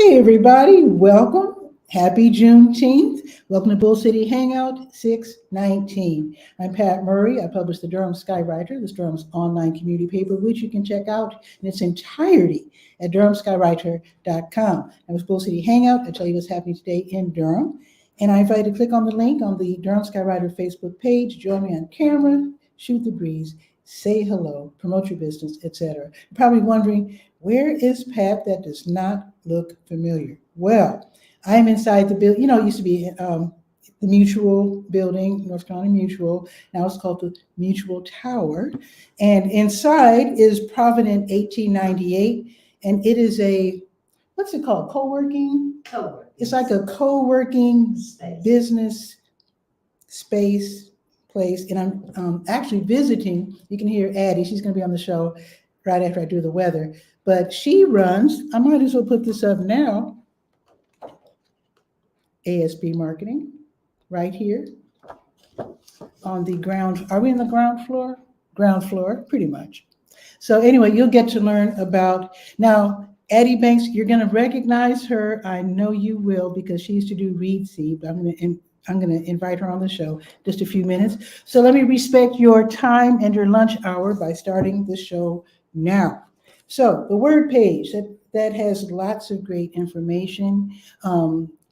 Hey everybody, welcome. Happy Juneteenth. Welcome to Bull City Hangout 619. I'm Pat Murray. I publish the 𝗕𝗓𝗟𝗧, this Durham's online community paper, which you can check out in its entirety at 𝗕𝗓𝗟𝗧.com. And with Bull City Hangout, I tell you what's happening today in Durham. And I invite you to click on the link on the 𝗕𝗓𝗟𝗧 Facebook page, join me on camera, shoot the breeze, say hello, promote your business, etc. You're probably wondering, where is Pat that does not look familiar? Well, I'm inside the building. It used to be the Mutual building, North Carolina Mutual. Now it's called the Mutual Tower. And inside is Provident 1898. And it is what's it called? Co-working? Co-working. It's like a co-working Space. business space place. And I'm actually visiting. You can hear Addie. She's going to be on the show right after I do the weather. But she runs, I might as well put this up now, ASB Marketing, right here on the ground. Are we in the ground floor? Ground floor, pretty much. So anyway, you'll get to learn about, now, Addie Banks, you're gonna recognize her. I know you will, because she used to do Read Seed, but I'm gonna invite her on the show just a few minutes. So let me respect your time and your lunch hour by starting the show now. So the word page, that has lots of great information,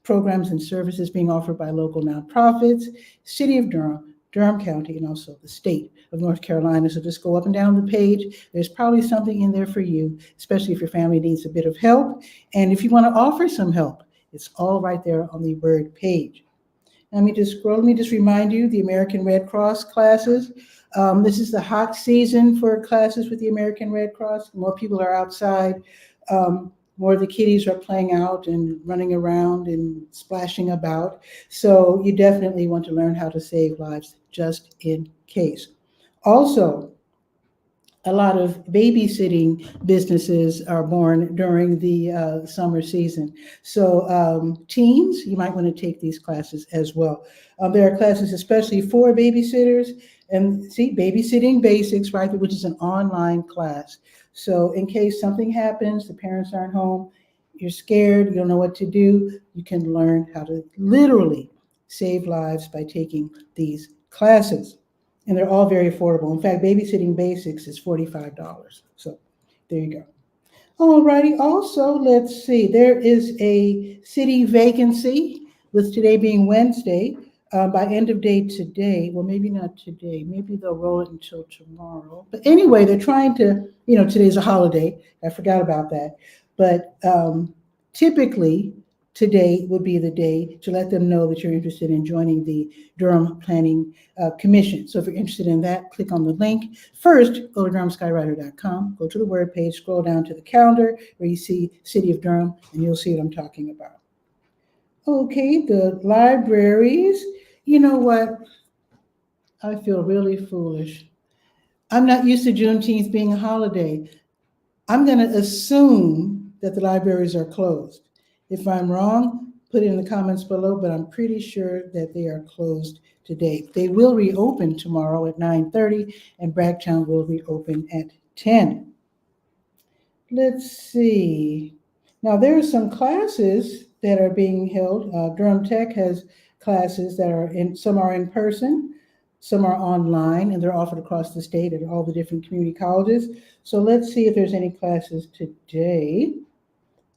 programs and services being offered by local nonprofits, City of Durham, Durham County, and also the state of North Carolina. So just go up and down the page. There's probably something in there for you, especially if your family needs a bit of help. And if you want to offer some help, it's all right there on the word page. Let me just scroll. Let me just remind you, the American Red Cross classes. This is the hot season for classes with the American Red Cross. More people are outside. More of the kiddies are playing out and running around and splashing about. So you definitely want to learn how to save lives just in case. Also, a lot of babysitting businesses are born during the summer season. So teens, you might want to take these classes as well. There are classes especially for babysitters, and see, Babysitting Basics, right, which is an online class. So in case something happens, the parents aren't home, you're scared, you don't know what to do, you can learn how to literally save lives by taking these classes. And they're all very affordable. In fact, Babysitting Basics is $45. So there you go. All righty. Also, let's see. There is a city vacancy, with today being Wednesday. By end of day today, well, maybe not today. Maybe they'll roll it until tomorrow. But anyway, they're trying to, today's a holiday. I forgot about that. But typically, today would be the day to let them know that you're interested in joining the Durham Planning Commission. So if you're interested in that, click on the link. First, go to 𝗕𝗓𝗟𝗧.com, go to the word page, scroll down to the calendar where you see City of Durham, and you'll see what I'm talking about. Okay, the libraries. You know what? I feel really foolish. I'm not used to Juneteenth being a holiday. I'm going to assume that the libraries are closed. If I'm wrong, put it in the comments below, but I'm pretty sure that they are closed today. They will reopen tomorrow at 9:30, and Bragtown will reopen at 10. Let's see. Now, there are some classes that are being held. Durham Tech has classes that are some are in person, some are online, and they're offered across the state at all the different community colleges. So let's see if there's any classes today.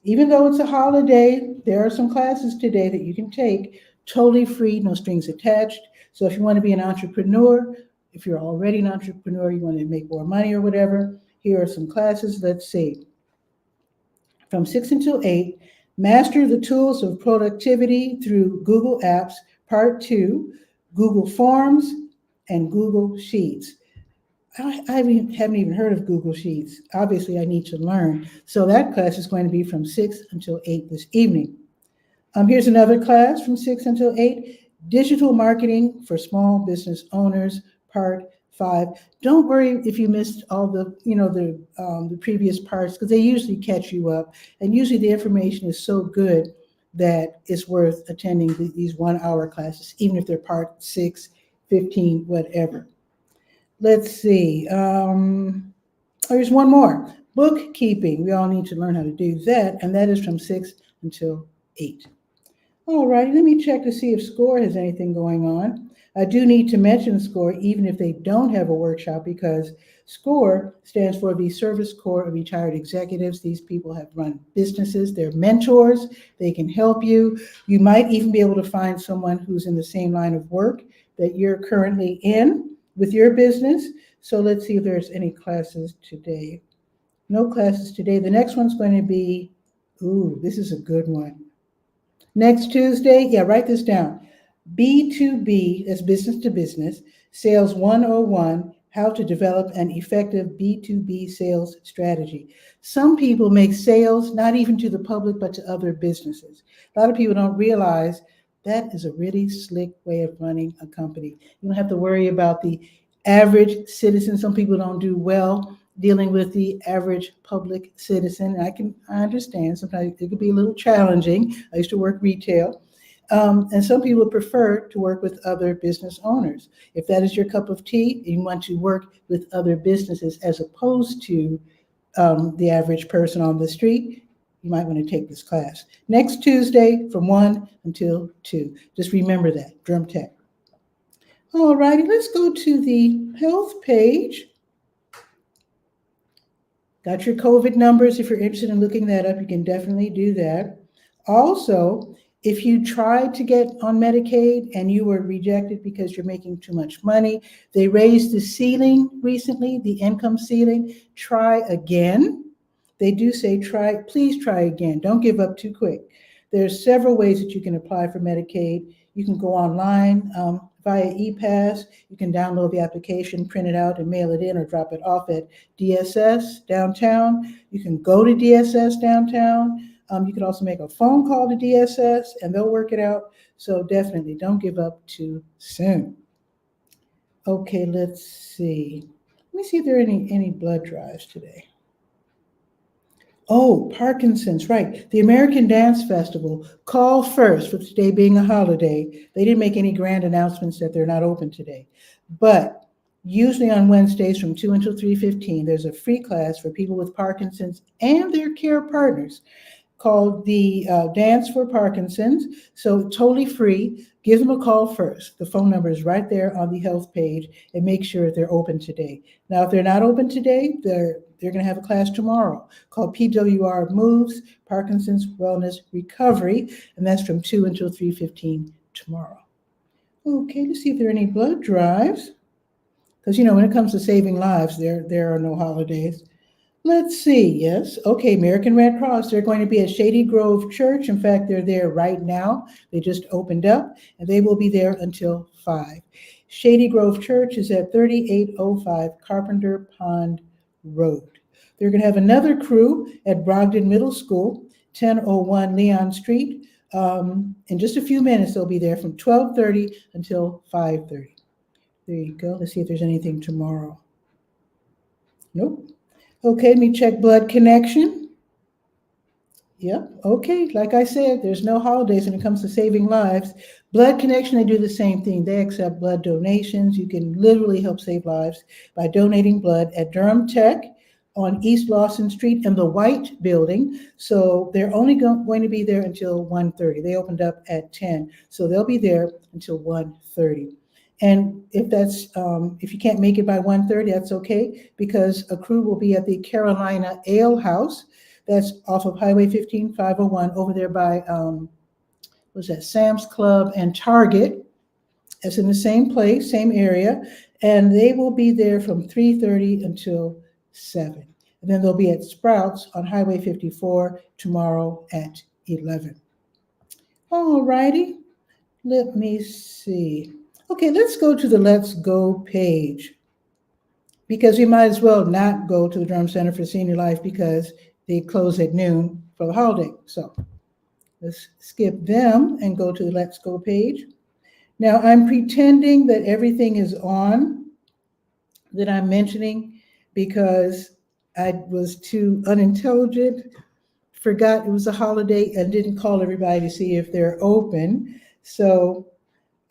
Even though it's a holiday, there are some classes today that you can take, totally free, no strings attached. So if you want to be an entrepreneur, if you're already an entrepreneur, you want to make more money or whatever, here are some classes. Let's see. From 6 until 8, Master the Tools of Productivity through Google Apps, Part 2, Google Forms, and Google Sheets. I haven't even heard of Google Sheets. Obviously, I need to learn. So that class is going to be from 6 until 8 this evening. Here's another class from 6 until 8, Digital Marketing for Small Business Owners, Part 5. Don't worry if you missed all the previous parts, because they usually catch you up. And usually the information is so good that it's worth attending these 1-hour classes, even if they're part 6, 15, whatever. Let's see. There's one more. Bookkeeping. We all need to learn how to do that. And that is from 6 until 8. All righty, let me check to see if SCORE has anything going on. I do need to mention SCORE even if they don't have a workshop, because SCORE stands for the Service Corps of Retired Executives. These people have run businesses. They're mentors. They can help you. You might even be able to find someone who's in the same line of work that you're currently in with your business. So let's see if there's any classes today. No classes today. The next one's going to be, this is a good one. Next Tuesday, write this down. B2B, that's business to business, Sales 101, how to develop an effective B2B sales strategy. Some people make sales not even to the public, but to other businesses. A lot of people don't realize that is a really slick way of running a company. You don't have to worry about the average citizen. Some people don't do well dealing with the average public citizen. I understand sometimes it could be a little challenging. I used to work retail. And some people prefer to work with other business owners. If that is your cup of tea, you want to work with other businesses as opposed to the average person on the street, you might want to take this class. Next Tuesday from 1 until 2. Just remember that, Drum Tech. All righty, let's go to the health page. Got your COVID numbers. If you're interested in looking that up, you can definitely do that. Also, if you tried to get on Medicaid and you were rejected because you're making too much money, they raised the ceiling recently, the income ceiling. Try again. They do say please try again. Don't give up too quick. There's several ways that you can apply for Medicaid. You can go online via 𝗕𝗧𝗬. You can download the application, print it out, and mail it in or drop it off at DSS downtown. You can go to DSS downtown. You can also make a phone call to DSS and they'll work it out. So definitely don't give up too soon. Okay, let's see. Let me see if there are any blood drives today. Oh, Parkinson's, right. The American Dance Festival, call first, with today being a holiday. They didn't make any grand announcements that they're not open today. But usually on Wednesdays from 2 until 3:15, there's a free class for people with Parkinson's and their care partners called the Dance for Parkinson's. So totally free. Give them a call first. The phone number is right there on the health page, and make sure they're open today. Now, if they're not open today, they're going to have a class tomorrow called PWR Moves, Parkinson's Wellness Recovery, and that's from 2 until 3:15 tomorrow. Okay, let's see if there are any blood drives. Because, when it comes to saving lives, there are no holidays. Let's see, yes. Okay, American Red Cross, they're going to be at Shady Grove Church. In fact, they're there right now. They just opened up, and they will be there until 5. Shady Grove Church is at 3805 Carpenter Pond Road. They're going to have another crew at Brogdon Middle School, 1001 Leon Street. In just a few minutes, they'll be there from 12:30 until 5:30. There you go. Let's see if there's anything tomorrow. Nope. Okay, let me check blood connection. Yep, okay, like I said, there's no holidays when it comes to saving lives. Blood connection, they do the same thing. They accept blood donations. You can literally help save lives by donating blood at Durham Tech on East Lawson Street in the white building. So they're only going to be there until 1:30. They opened up at 10, so they'll be there until 1:30. And if you can't make it by 1:30, that's okay, because a crew will be at the Carolina Ale House. That's off of Highway 15, 501, over there by, Sam's Club and Target. It's in the same place, same area. And they will be there from 3:30 until 7. And then they'll be at Sprouts on Highway 54 tomorrow at 11. All righty, let me see. Okay, let's go to the Let's Go page, because we might as well not go to the Durham Center for Senior Life because they close at noon for the holiday. So let's skip them and go to the Let's Go page. Now, I'm pretending that everything is on that I'm mentioning because I was too unintelligent, forgot it was a holiday, and didn't call everybody to see if they're open. So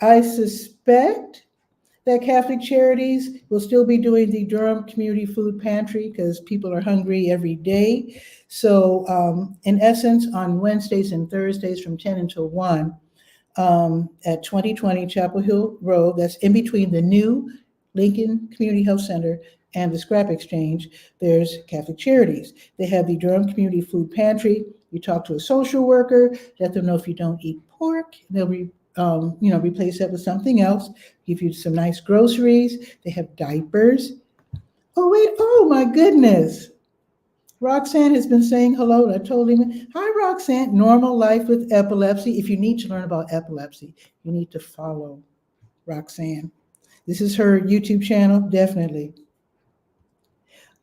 I suspect that Catholic Charities will still be doing the Durham Community Food Pantry because people are hungry every day. So in essence, on Wednesdays and Thursdays from 10 until 1 at 2020 Chapel Hill Road, that's in between the new Lincoln Community Health Center and the Scrap Exchange, there's Catholic Charities. They have the Durham Community Food Pantry. You talk to a social worker, let them know if you don't eat pork, they'll replace that with something else, give you some nice groceries. They have diapers. Oh, wait, oh my goodness. Roxanne has been saying hello. I told him, hi, Roxanne, normal life with epilepsy. If you need to learn about epilepsy, you need to follow Roxanne. This is her YouTube channel, definitely.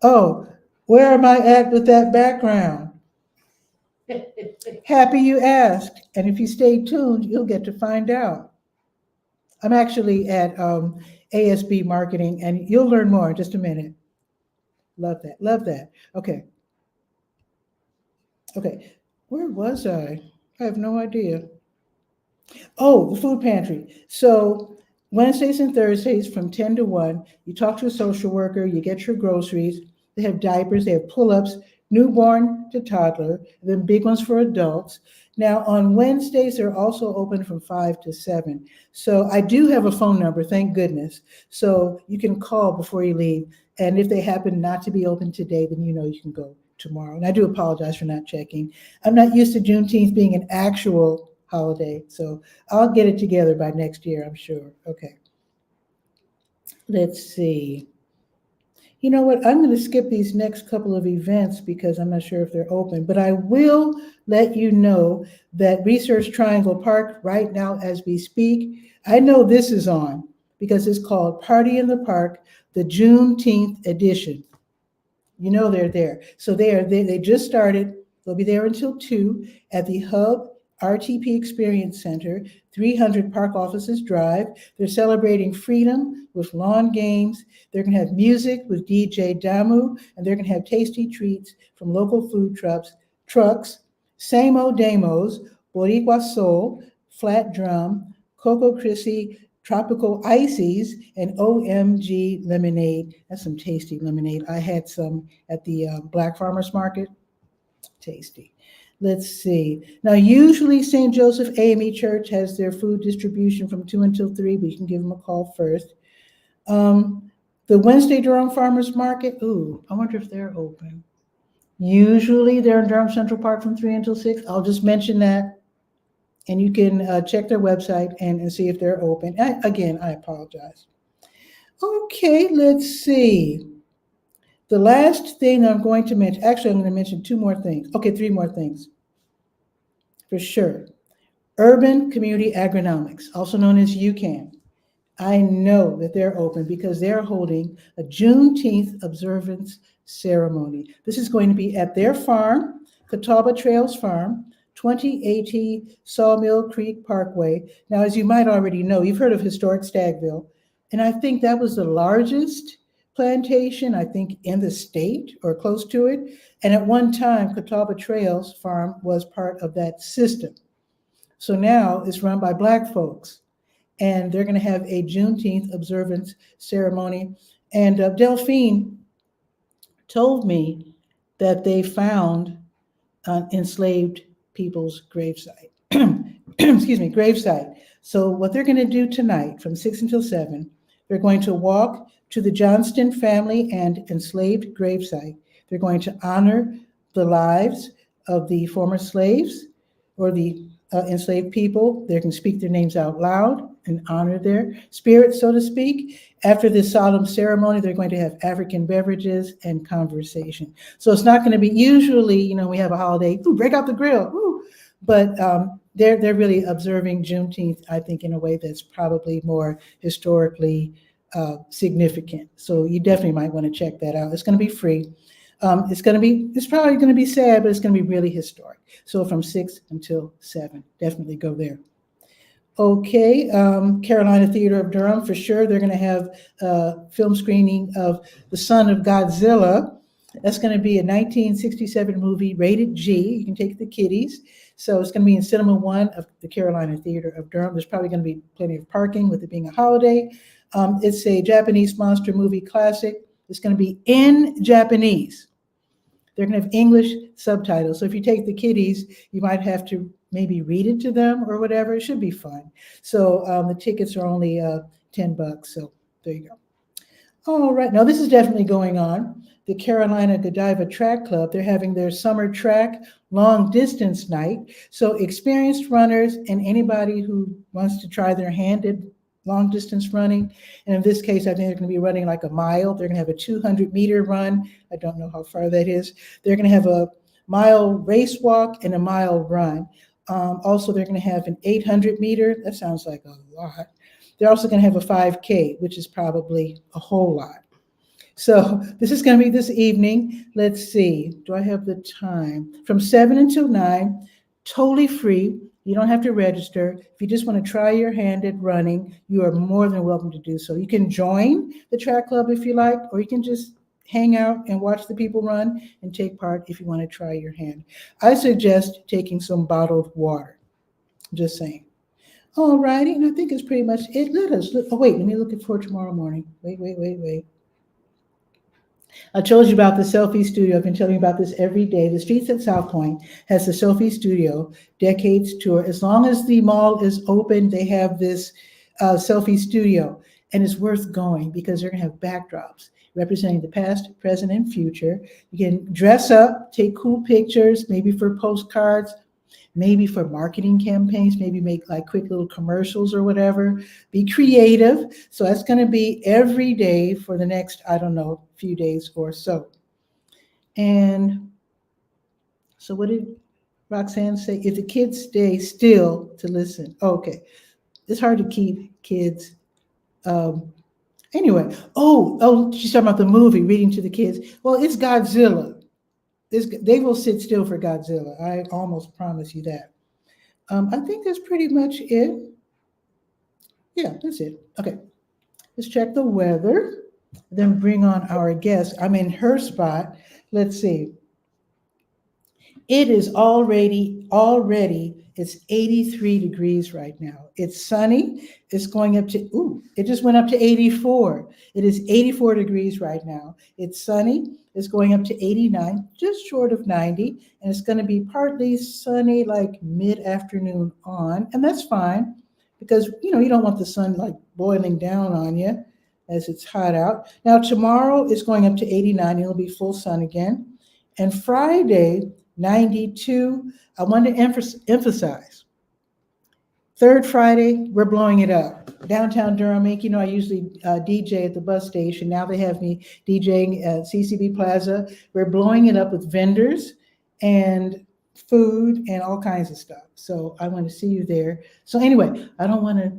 Oh, where am I at with that background? Happy you asked. And if you stay tuned, you'll get to find out. I'm actually at ASB Marketing, and you'll learn more in just a minute. Love that, love that. Okay. Okay, where was I? I have no idea. Oh, the food pantry. So Wednesdays and Thursdays from 10 to 1, you talk to a social worker, you get your groceries. They have diapers, they have pull-ups, newborn to toddler, then big ones for adults. Now on Wednesdays, they're also open from 5 to 7. So I do have a phone number, thank goodness. So you can call before you leave. And if they happen not to be open today, then you know you can go tomorrow. And I do apologize for not checking. I'm not used to Juneteenth being an actual holiday, so I'll get it together by next year, I'm sure. Okay. Let's see. You know what? I'm going to skip these next couple of events because I'm not sure if they're open, but I will let you know that Research Triangle Park right now as we speak, I know this is on because it's called Party in the Park, the Juneteenth edition. You know they're there. So they just started. They'll be there until 2 at the Hub RTP Experience Center, 300 Park Offices Drive. They're celebrating freedom with lawn games. They're going to have music with DJ Damu, and they're going to have tasty treats from local food trucks, Same O Demos, Boricua Soul, Flat Drum, Coco Chrissy, Tropical Ices, and OMG Lemonade. That's some tasty lemonade. I had some at the Black Farmers Market. Tasty. Let's see. Now, usually St. Joseph AME Church has their food distribution from 2 until 3, but you can give them a call first. The Wednesday Durham Farmers Market, ooh, I wonder if they're open. Usually they're in Durham Central Park from 3 until 6. I'll just mention that. And you can check their website and see if they're open. Again, I apologize. Okay, let's see. The last thing I'm going to mention, actually, I'm going to mention 2 more things. Okay, 3 more things. For sure. Urban Community Agronomics, also known as UCAN. I know that they're open because they're holding a Juneteenth observance ceremony. This is going to be at their farm, Catawba Trails Farm, 2080 Sawmill Creek Parkway. Now, as you might already know, you've heard of historic Stagville, and I think that was the largest plantation, I think, in the state or close to it. And at one time, Catawba Trails Farm was part of that system. So now it's run by Black folks, and they're going to have a Juneteenth observance ceremony. And Delphine told me that they found enslaved people's gravesite. Excuse me, gravesite. So what they're going to do tonight from 6 until 7, they're going to walk to the Johnston family and enslaved gravesite. They're going to honor the lives of the former slaves or the enslaved people. They can speak their names out loud and honor their spirit, so to speak. After this solemn ceremony, they're going to have African beverages and conversation. So it's not going to be, usually, we have a holiday, ooh, break out the grill, ooh, but they're really observing Juneteenth, I think, in a way that's probably more historically significant. So you definitely might want to check that out. It's going to be free. It's probably going to be sad, but it's going to be really historic. So from 6 until 7, definitely go there. Okay, Carolina Theater of Durham, for sure. They're going to have a film screening of The Son of Godzilla. That's going to be a 1967 movie, rated G. You can take the kiddies. So it's going to be in Cinema 1 of the Carolina Theater of Durham. There's probably going to be plenty of parking with it being a holiday. It's a Japanese monster movie classic. It's going to be in Japanese. They're going to have English subtitles. So if you take the kiddies, you might have to maybe read it to them or whatever. It should be fun. So the tickets are only $10. So there you go. All right. Now this is definitely going on. The Carolina Godiva Track Club, they're having their summer track long distance night. So experienced runners and anybody who wants to try their hand at long distance running. And in this case, I think they're going to be running like a mile. They're going to have a 200-meter run. I don't know how far that is. They're going to have a mile race walk and a mile run. Also, they're going to have an 800-meter. That sounds like a lot. They're also going to have a 5K, which is probably a whole lot. So this is going to be this evening. Let's see. Do I have the time? From 7 until 9, totally free. You don't have to register. If you just want to try your hand at running, you are more than welcome to do so. You can join the track club if you like, or you can just hang out and watch the people run and take part if you want to try your hand. I suggest taking some bottled water. Just saying. All righty, and I think it's pretty much it. Let me look for tomorrow morning. Wait. I told you about the selfie studio. I've been telling you about this every day. The Streets at South Point has the selfie studio decades tour. As long as the mall is open, they have this selfie studio, and it's worth going because they're going to have backdrops representing the past, present, and future. You can dress up, take cool pictures, maybe for postcards, maybe for marketing campaigns, maybe make like quick little commercials or whatever. Be creative. So that's going to be every day for the next, I don't know, few days or so. And so what did Roxanne say? If the kids stay still to listen. Okay. It's hard to keep kids. Anyway, she's talking about the movie, reading to the kids. Well, it's Godzilla. They will sit still for Godzilla. I almost promise you that. I think that's pretty much it. Yeah, that's it. Okay, let's check the weather, then bring on our guest. I'm in her spot. Let's see. It is already, it's 83 degrees right now. It's sunny. It's going up to, it just went up to 84. It is 84 degrees right now. It's sunny. It's going up to 89, just short of 90. And it's going to be partly sunny, like mid-afternoon on. And that's fine because, you don't want the sun like boiling down on you as it's hot out. Now, tomorrow is going up to 89. It'll be full sun again. And Friday, 92. I want to emphasize. Third Friday, we're blowing it up. Downtown Durham, Inc. I usually DJ at the bus station. Now they have me DJing at CCB Plaza. We're blowing it up with vendors and food and all kinds of stuff. So I want to see you there. So anyway, I don't want to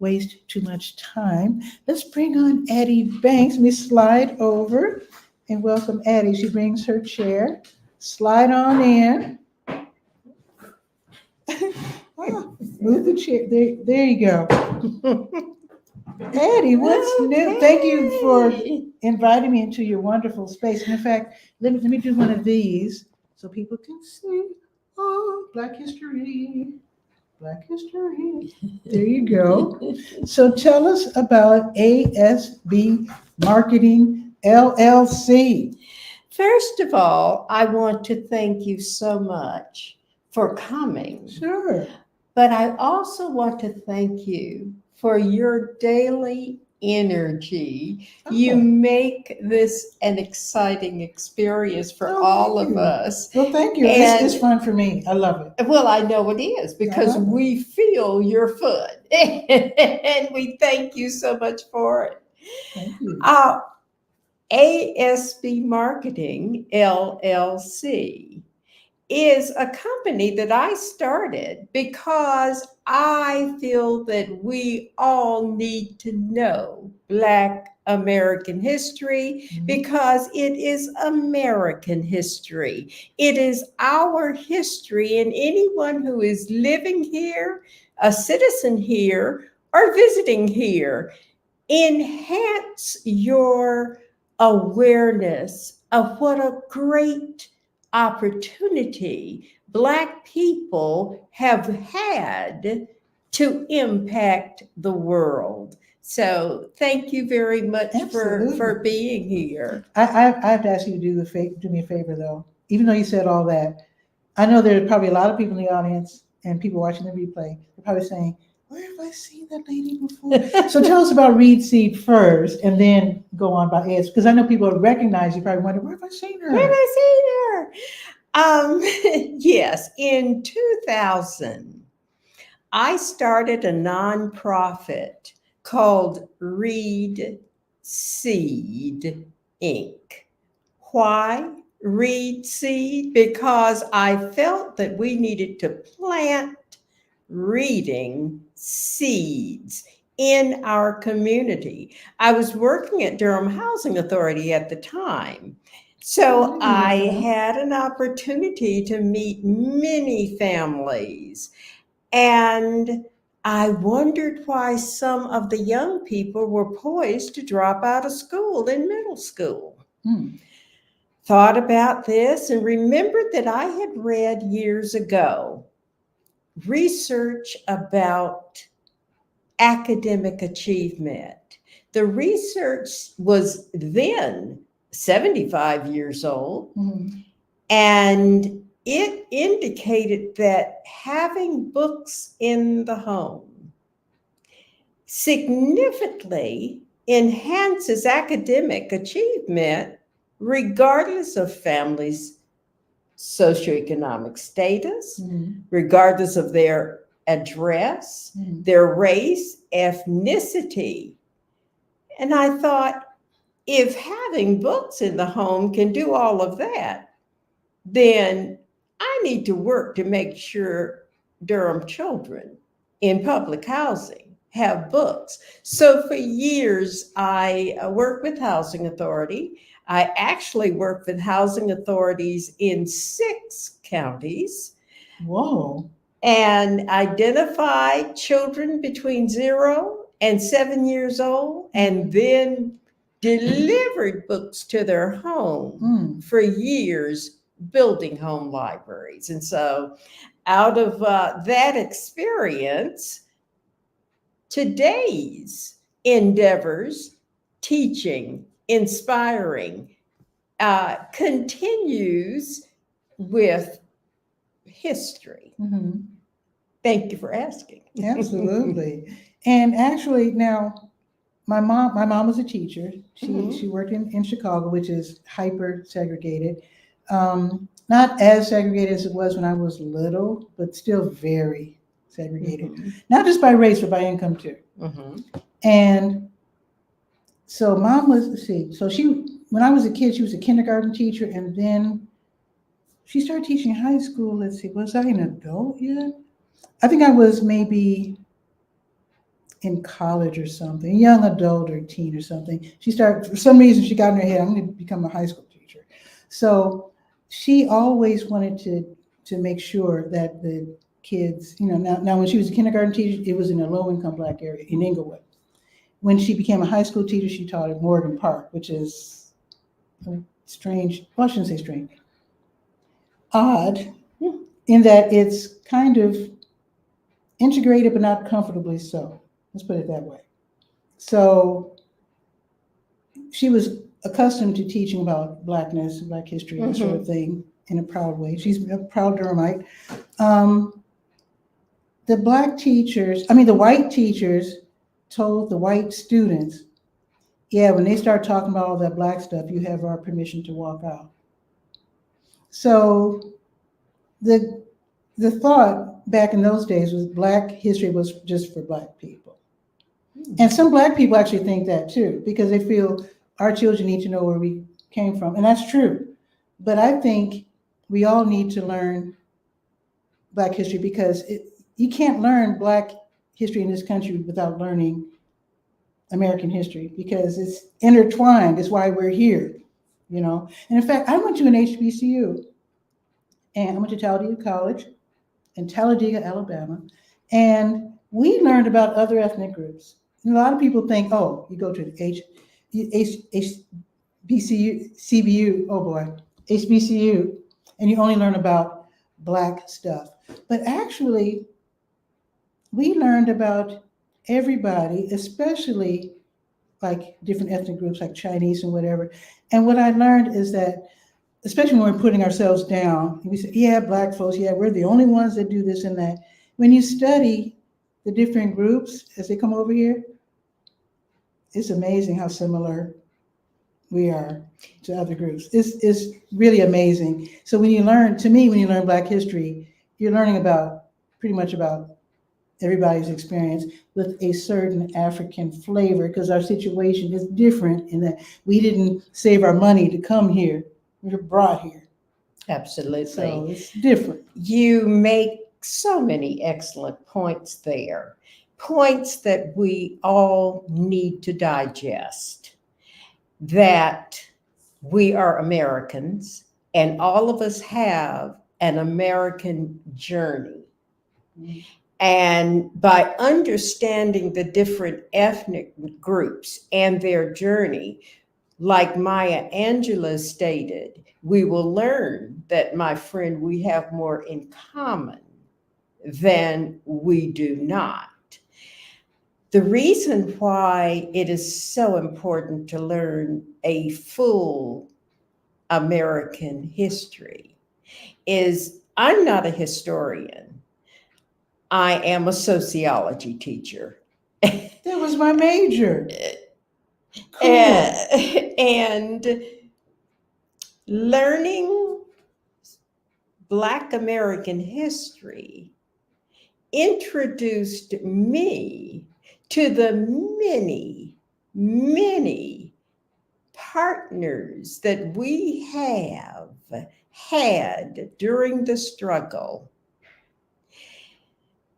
waste too much time. Let's bring on Addie Banks. Let me slide over and welcome Addie. She brings her chair. Slide on in. Move the chair. There you go. Addie, what's new? Thank you for inviting me into your wonderful space. And in fact, let me do one of these so people can see. Oh, Black History. Black History. There you go. So tell us about ASB Marketing LLC. First of all, I want to thank you so much for coming. Sure. But I also want to thank you for your daily energy. Oh. You make this an exciting experience for all of us. Well, thank you. It's fun for me. I love it. Well, I know it is because we feel your fun. And we thank you so much for it. Thank you. ASB Marketing LLC is a company that I started because I feel that we all need to know Black American history because it is American history. It is our history, and anyone who is living here, a citizen here, or visiting here, enhance your awareness of what a great opportunity Black people have had to impact the world. So thank you very much for being here. I have to ask you to do me a favor though. Even though you said all that, I know there are probably a lot of people in the audience and people watching the replay. They're probably saying, "Where have I seen that lady before?" So tell us about Reed Seed first, and then go on about Eds, because I know people recognize you. Probably wonder, "Where have I seen her?" Where have I seen her? Yes, in 2000, I started a nonprofit called Reed Seed Inc. Why Reed Seed? Because I felt that we needed to plant reading seeds in our community. I was working at Durham Housing Authority at the time. So I had an opportunity to meet many families, and I wondered why some of the young people were poised to drop out of school in middle school. Thought about this and remembered that I had read years ago research about academic achievement. The research was then 75 years old, and it indicated that having books in the home significantly enhances academic achievement regardless of families' socioeconomic status, regardless of their address, their race, ethnicity. And I thought, if having books in the home can do all of that, then I need to work to make sure Durham children in public housing have books. So for years, I worked with Housing Authority. I actually worked with housing authorities in 6 counties. Whoa. And identified children between 0 and 7 years old, and then delivered books to their home for years, building home libraries. And so out of that experience, today's endeavors, teaching, inspiring, continues with history. Thank you for asking. Absolutely. And actually now, my mom was a teacher. She worked in Chicago, which is hyper segregated. Not as segregated as it was when I was little, but still very segregated. Not just by race, but by income too. And so mom was, so when I was a kid, she was a kindergarten teacher, and then she started teaching high school. Was I an adult yet? I think I was maybe in college or something, young adult or teen or something. She started, for some reason, she got in her head, I'm going to become a high school teacher. So she always wanted to make sure that the kids, now when she was a kindergarten teacher, it was in a low-income Black area in Inglewood. When she became a high school teacher, she taught at Morgan Park, which is strange. Well, I shouldn't say strange. Odd, in that it's kind of integrated, but not comfortably so. Let's put it that way. So she was accustomed to teaching about Blackness, Black history, that sort of thing, in a proud way. She's a proud Durhamite. The white teachers told the white students, yeah, when they start talking about all that Black stuff, you have our permission to walk out. So the thought back in those days was Black history was just for Black people. And some Black people actually think that too, because they feel our children need to know where we came from. And that's true. But I think we all need to learn Black history, because you can't learn Black history in this country without learning American history, because it's intertwined. It's why we're here, And in fact, I went to an HBCU, and I went to Talladega College in Talladega, Alabama, and we learned about other ethnic groups. And a lot of people think, oh, you go to BCU, CBU, oh boy, HBCU, and you only learn about Black stuff. But actually, we learned about everybody, especially like different ethnic groups like Chinese and whatever. And what I learned is that, especially when we're putting ourselves down, we say, yeah, Black folks, yeah, we're the only ones that do this and that. When you study the different groups as they come over here, it's amazing how similar we are to other groups. It's really amazing. So when you learn, to me, when you learn Black history, you're learning about pretty much about everybody's experience with a certain African flavor, because our situation is different in that we didn't save our money to come here. We were brought here. Absolutely. So it's different. You make so many excellent points there, points that we all need to digest, that we are Americans and all of us have an American journey. And by understanding the different ethnic groups and their journey, like Maya Angelou stated, we will learn that, my friend, we have more in common than we do not. The reason why it is so important to learn a full American history is I'm not a historian. I am a sociology teacher. That was my major. Cool. And learning Black American history introduced me to the many, many partners that we have had during the struggle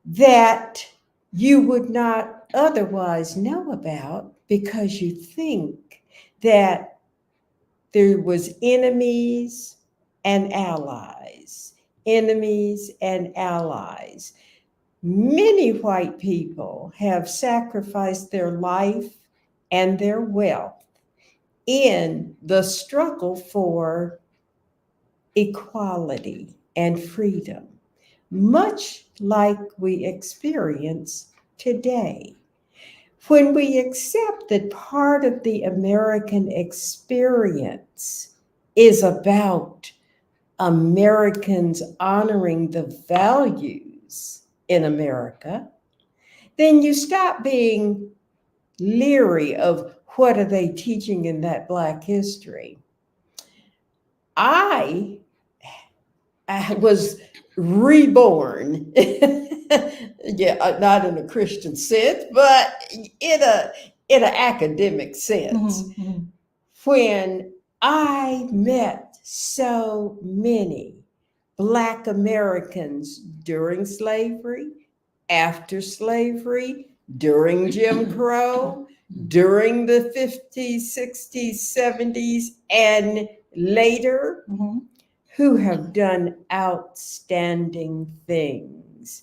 that you would not otherwise know about, because you think that there was enemies and allies, enemies and allies. Many white people have sacrificed their life and their wealth in the struggle for equality and freedom, much like we experience today. When we accept that part of the American experience is about Americans honoring the values in America, then you stop being leery of what are they teaching in that Black history. I was reborn, yeah, not in a Christian sense, but in an academic sense, when I met so many Black Americans during slavery, after slavery, during Jim Crow, during the 50s, 60s, 70s, and later, who have done outstanding things.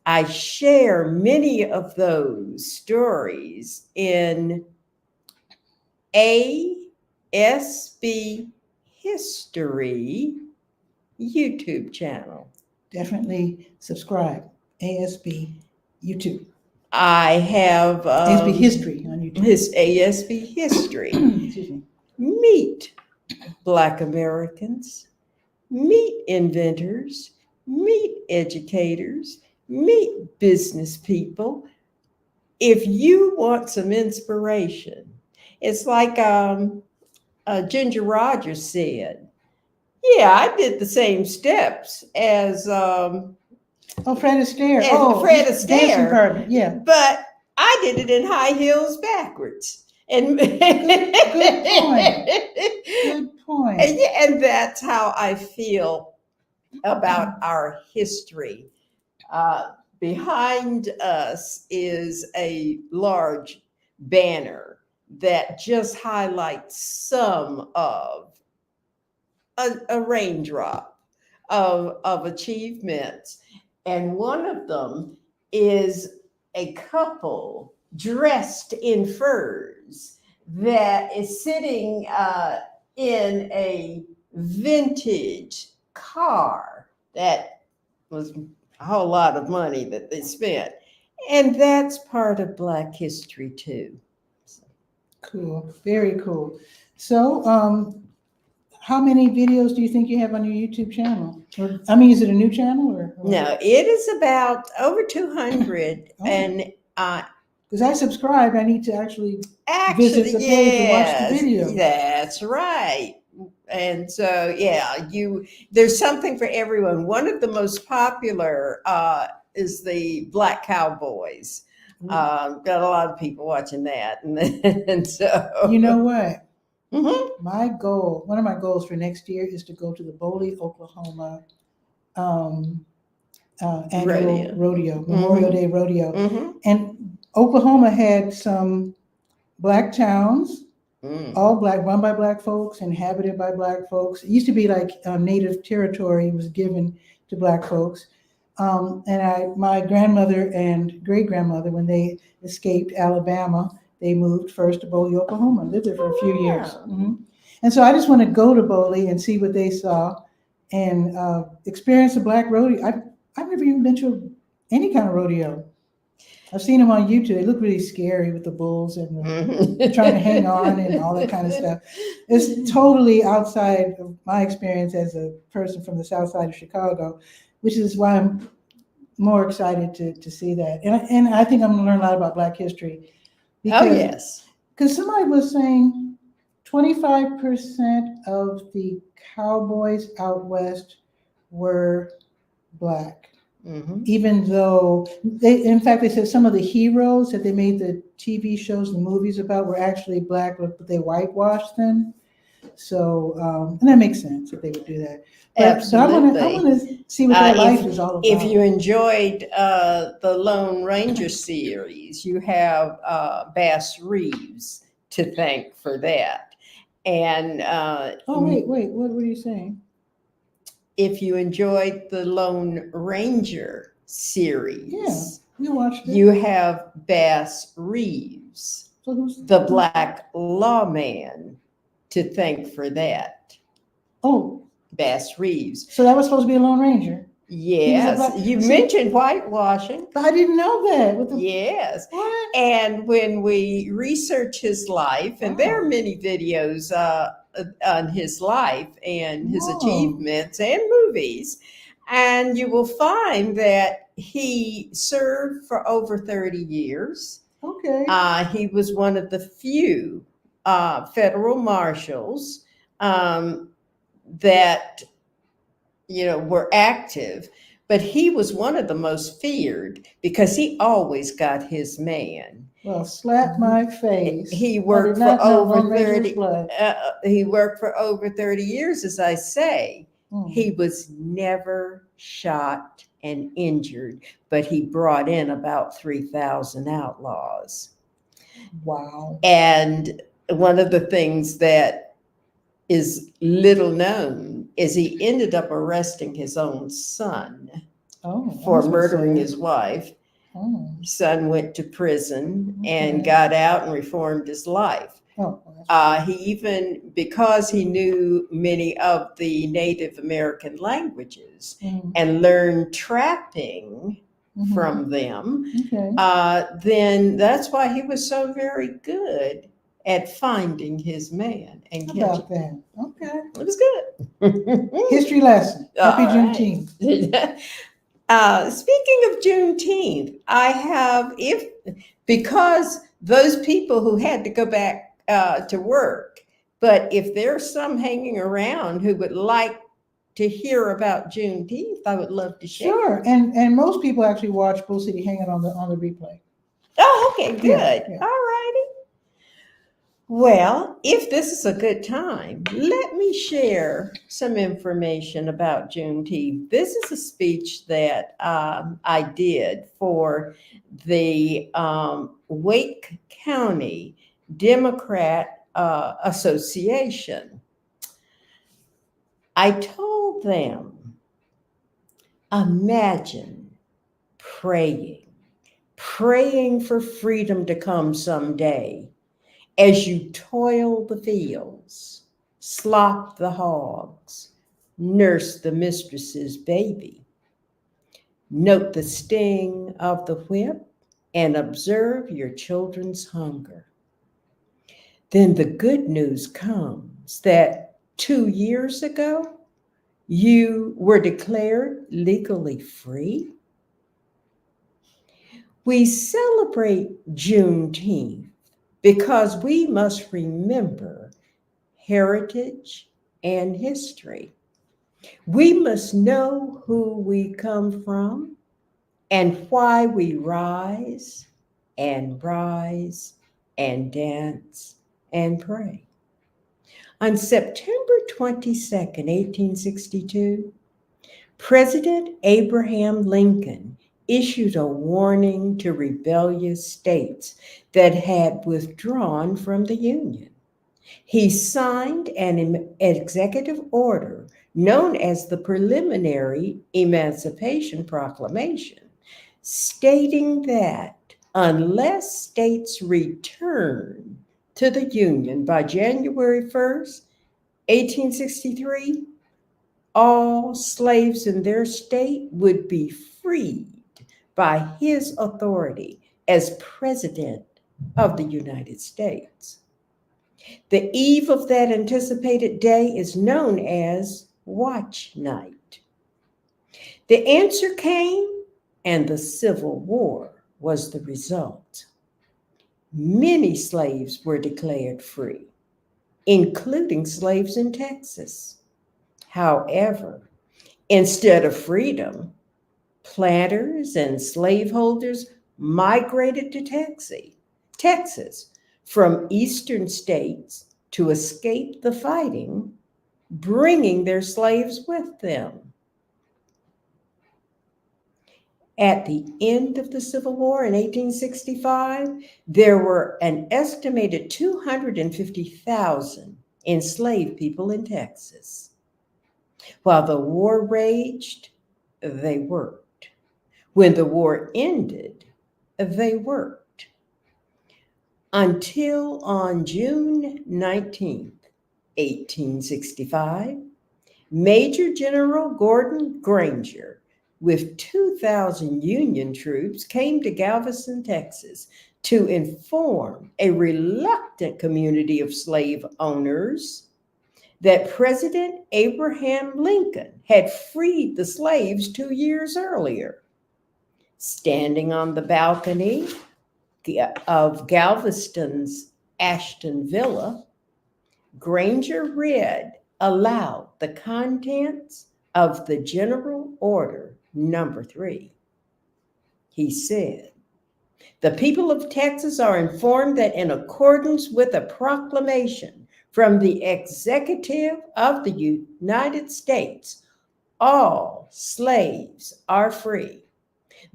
I share many of those stories in ASB History YouTube channel. Definitely subscribe. ASB YouTube. I have ASB History on YouTube. ASB History. Excuse me. Meet Black Americans, meet inventors, meet educators, meet business people. If you want some inspiration, it's like Ginger Rogers said, yeah, I did the same steps as Fred Astaire. Fred Astaire. Dancing partner, yeah. But I did it in high heels backwards. And good point. Good point. And that's how I feel about our history. Behind us is a large banner that just highlights some of a raindrop of achievements. And one of them is a couple dressed in furs that is sitting in a vintage car. That was a whole lot of money that they spent. And that's part of Black history too. Cool. Very cool. So, how many videos do you think you have on your YouTube channel? Or, I mean, is it a new channel or? No, it is about over 200. Oh. And because I subscribed, I need to actually actually, visit the page and watch the yes, video. that's right. And so, yeah, there's something for everyone. One of the most popular is the Black Cowboys. Got a lot of people watching that, and so You know what? Mm-hmm. One of my goals for next year is to go to the 𝗲𝗟, Oklahoma annual rodeo, Memorial Day rodeo. Mm-hmm. And Oklahoma had some Black towns, all Black, run by Black folks, inhabited by Black folks. It used to be like native territory was given to Black folks. And my grandmother and great grandmother, when they escaped Alabama, they moved first to 𝗲𝗟, Oklahoma, lived there for a few years. Mm-hmm. And so I just want to go to 𝗲𝗟 and see what they saw and experience a Black rodeo. I've never even been to any kind of rodeo. I've seen them on YouTube. They look really scary with the bulls and trying to hang on and all that kind of stuff. It's totally outside of my experience as a person from the south side of Chicago, which is why I'm more excited to see that. And I think I'm going to learn a lot about Black history. Oh, yes. Because somebody was saying 25% of the cowboys out west were Black. Mm-hmm. Even though in fact, they said some of the heroes that they made the TV shows and movies about were actually Black, but they whitewashed them. So, and that makes sense that they would do that. But, Absolutely. I want to see what their life is all about. If you enjoyed the Lone Ranger series, you have Bass Reeves to thank for that. And wait, what were you saying? If you enjoyed the Lone Ranger series, you watched it. You have Bass Reeves, the Black lawman, to thank for that. Oh, Bass Reeves. So that was supposed to be a Lone Ranger. Yes, you mentioned whitewashing. I didn't know that. Yes. What? And when we research his life, and there are many videos on his life and his achievements and movies, and you will find that he served for over 30 years. Okay. He was one of the few federal marshals that were active, but he was one of the most feared because he always got his man. Well, slap my face. He worked for over 30. He worked for over 30 years, as I say. He was never shot and injured, but he brought in about 3,000 outlaws. Wow. And one of the things that is little known is he ended up arresting his own son for murdering his wife. His son went to prison and got out and reformed his life. He even, because he knew many of the Native American languages and learned trapping from them, then that's why he was so very good at finding his man and catching him. Okay. It was good. History lesson. Happy Juneteenth. Speaking of Juneteenth, I have, because those people who had to go back to work, but if there's some hanging around who would like to hear about Juneteenth, I would love to share. Sure, and most people actually watch Bull City Hanging on the replay. Oh, okay, good. Yeah. All righty. Well, if this is a good time, let me share some information about Juneteenth. This is a speech that I did for the Wake County Democrat Association. I told them, imagine praying for freedom to come someday, as you toil the fields, slop the hogs, nurse the mistress's baby. Note the sting of the whip and observe your children's hunger. Then the good news comes that 2 years ago, you were declared legally free. We celebrate Juneteenth because we must remember heritage and history. We must know who we come from and why we rise and dance and pray. On September 22nd, 1862, President Abraham Lincoln issued a warning to rebellious states that had withdrawn from the Union. He signed an executive order known as the Preliminary Emancipation Proclamation, stating that unless states return to the Union by January 1st, 1863, all slaves in their state would be freed by his authority as President of the United States. The eve of that anticipated day is known as Watch Night. The answer came, and the Civil War was the result. Many slaves were declared free, including slaves in Texas. However, instead of freedom, planters and slaveholders migrated to Texas from eastern states to escape the fighting, bringing their slaves with them. At the end of the Civil War in 1865, there were an estimated 250,000 enslaved people in Texas. While the war raged, they worked. When the war ended, they worked. Until on June 19th, 1865, Major General Gordon Granger, with 2,000 Union troops, came to Galveston, Texas, to inform a reluctant community of slave owners that President Abraham Lincoln had freed the slaves 2 years earlier. Standing on the balcony of Galveston's Ashton Villa, Granger read aloud the contents of the General Order Number 3. He said, "The people of Texas are informed that in accordance with a proclamation from the Executive of the United States, all slaves are free.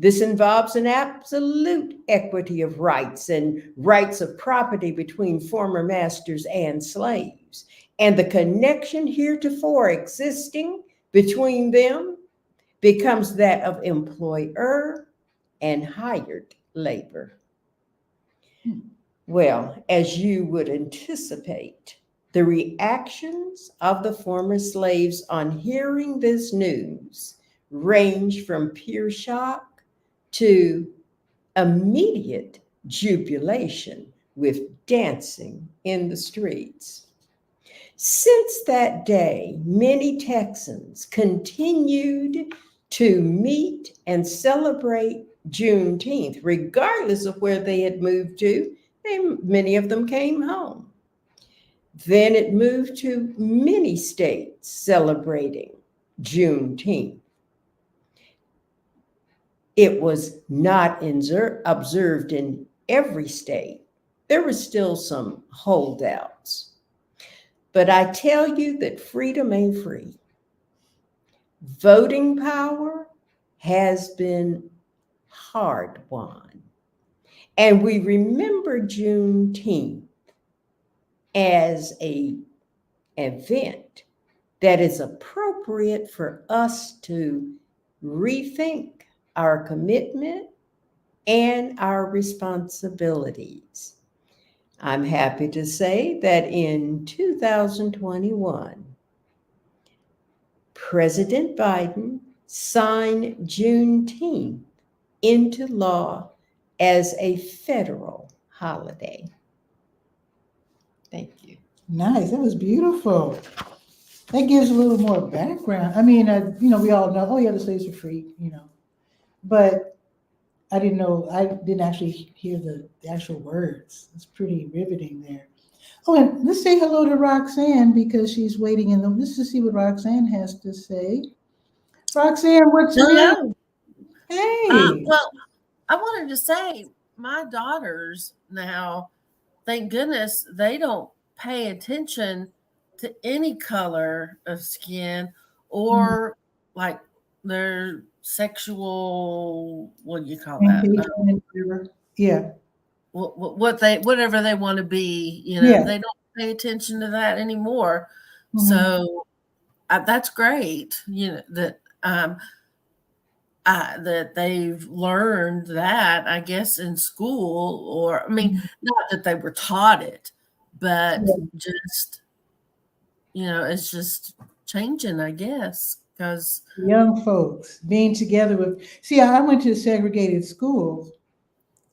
This involves an absolute equity of rights and rights of property between former masters and slaves, and the connection heretofore existing between them becomes that of employer and hired labor." Well, as you would anticipate, the reactions of the former slaves on hearing this news ranged from pure shock to immediate jubilation with dancing in the streets. Since that day, many Texans continued to meet and celebrate Juneteenth, regardless of where they had moved to. Many of them came home. Then it moved to many states celebrating Juneteenth. It was not observed in every state. There were still some holdouts. But I tell you that freedom ain't free. Voting power has been hard won. And we remember Juneteenth as an event that is appropriate for us to rethink our commitment and our responsibilities. I'm happy to say that in 2021, President Biden signed Juneteenth into law as a federal holiday. Thank you. Nice. That was beautiful. That gives a little more background. I mean, we all know, oh yeah, the slaves are free, but I didn't know, I didn't actually hear the actual words. It's pretty riveting there. Oh, and let's say hello to Roxanne because she's waiting let's just see what Roxanne has to say. Roxanne, what's new? Hello. Hey. Well, I wanted to say my daughters now, thank goodness, they don't pay attention to any color of skin or like their sexual, what do you call that? Yeah. Whatever they want to be, Yeah. they don't pay attention to that anymore. Mhm. So that's great, that that they've learned that, I guess, in school, or I mean, not that they were taught it, but just, it's just changing, I guess, because Young folks being together see, I went to segregated schools,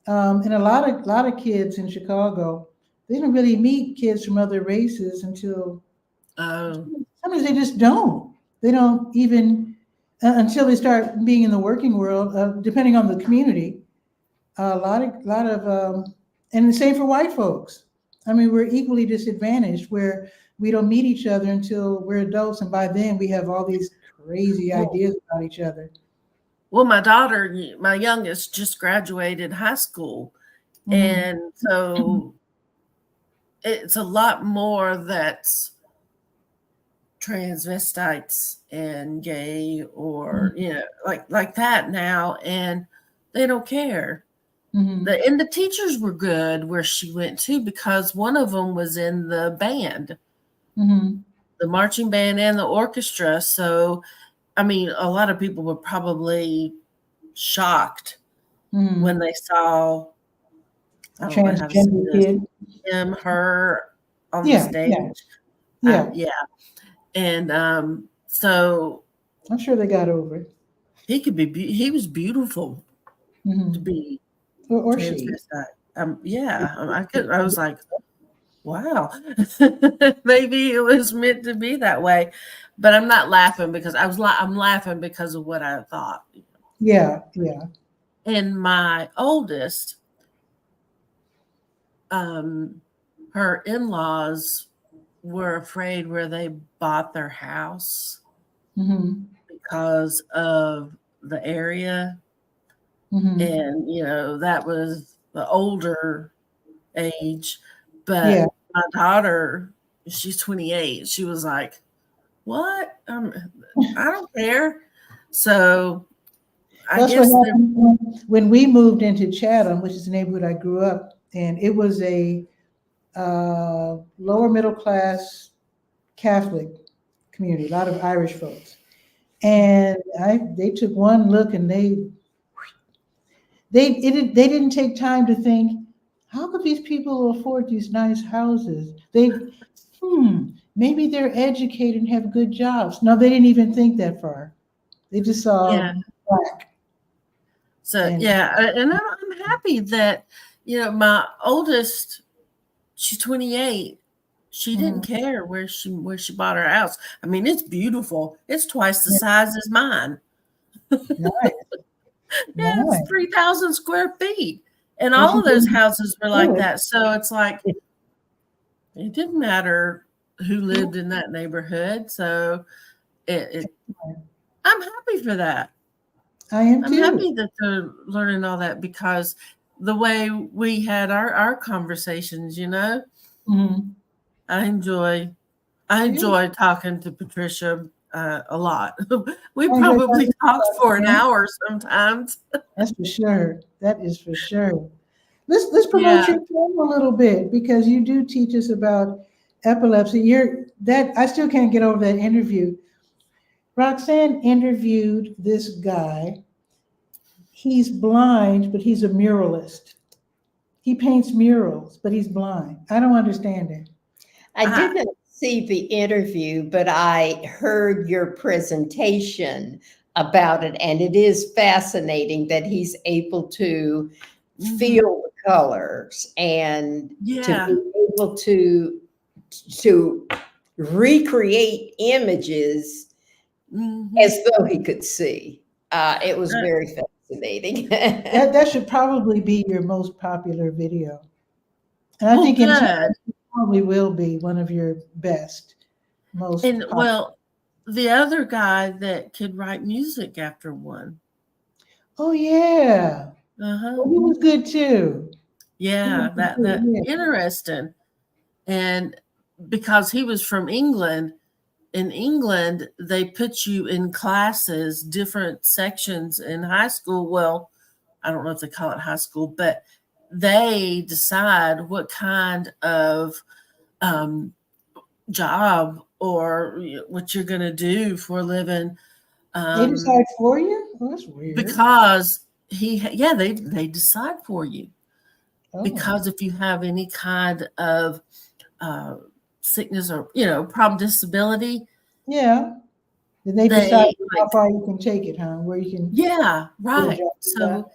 and a lot of kids in Chicago, they don't really meet kids from other races until sometimes they just don't. They don't even until they start being in the working world, depending on the community. A lot of, and the same for white folks. I mean, we're equally disadvantaged where we don't meet each other until we're adults, and by then we have all these crazy ideas about each other. Well, my daughter, my youngest, just graduated high school, and so it's a lot more that's transvestites and gay or like that now, and they don't care. And the teachers were good where she went to because one of them was in the band, the marching band and the orchestra. So, I mean, a lot of people were probably shocked when they saw transgender kid, him, her on the stage. Yeah. And so I'm sure they got over it. He was beautiful to be or she. I was like, wow, maybe it was meant to be that way. But I'm not laughing because I'm laughing because of what I thought. Yeah. And my oldest, her in-laws were afraid where they bought their house because of the area. And, that was the older age. But my daughter, she's 28. She was like, what? I don't care. So that's what happened when we moved into Chatham, which is the neighborhood I grew up in. It was a lower middle class Catholic community, a lot of Irish folks. And they took one look and they didn't take time to think, how could these people afford these nice houses? Maybe they're educated and have good jobs. No, they didn't even think that far. They just saw black. So and I'm happy that my oldest, she's 28. She didn't care where she bought her house. I mean, it's beautiful. It's twice the size as mine. Nice. It's 3,000 square feet, and all of those houses were like that. So it's like it didn't matter who lived in that neighborhood. So I'm happy for that. I am too. I'm happy that they're learning all that because the way we had our conversations, I enjoy talking to Patricia a lot. We probably talked for an hour sometimes. That's for sure. That is for sure. Let's promote your film a little bit because you do teach us about epilepsy. I still can't get over that interview. Roxanne interviewed this guy. He's blind, but he's a muralist. He paints murals, but he's blind. I don't understand it. I didn't see the interview, but I heard your presentation about it, and it is fascinating that he's able to feel the colors and to be able to recreate images as though he could see. It was very fascinating. That should probably be your most popular video. And I think it probably will be one of your most popular. Well, the other guy that could write music after one. Oh yeah. Well, he was good too. Yeah, that interesting. And because he was from England, in England, they put you in classes, different sections in high school. Well, I don't know if they call it high school, but they decide what kind of job or what you're going to do for a living. They decide for you? Oh, that's weird. Because they decide for you. Oh. Because if you have any kind of sickness or problem, disability, then they decide how far you can take it, where you can. Yeah, right. So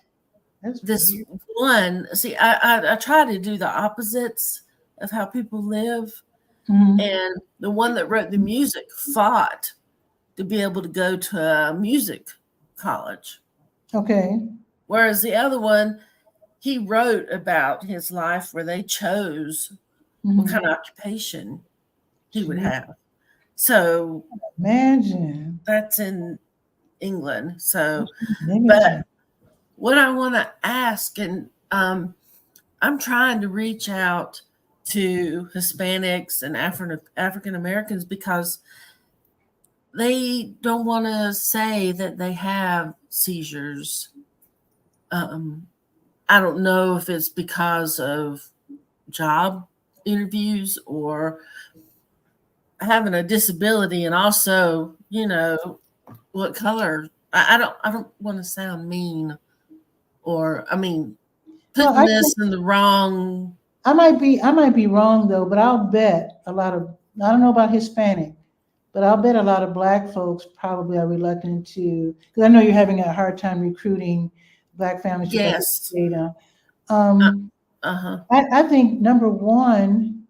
this weird. One, see, I try to do the opposites of how people live, and the one that wrote the music fought to be able to go to a music college. Okay. Whereas the other one, he wrote about his life where they chose what kind of occupation he would have. So imagine that's in England. So, but what I want to ask, and I'm trying to reach out to Hispanics and African Americans because they don't want to say that they have seizures. I don't know if it's because of job interviews or having a disability, and also, what color. I don't want to sound mean, or putting this in the wrong. I might be wrong though, but I'll bet I don't know about Hispanic, but I'll bet a lot of Black folks probably are reluctant to, because I know you're having a hard time recruiting Black families. Yes. I think number one,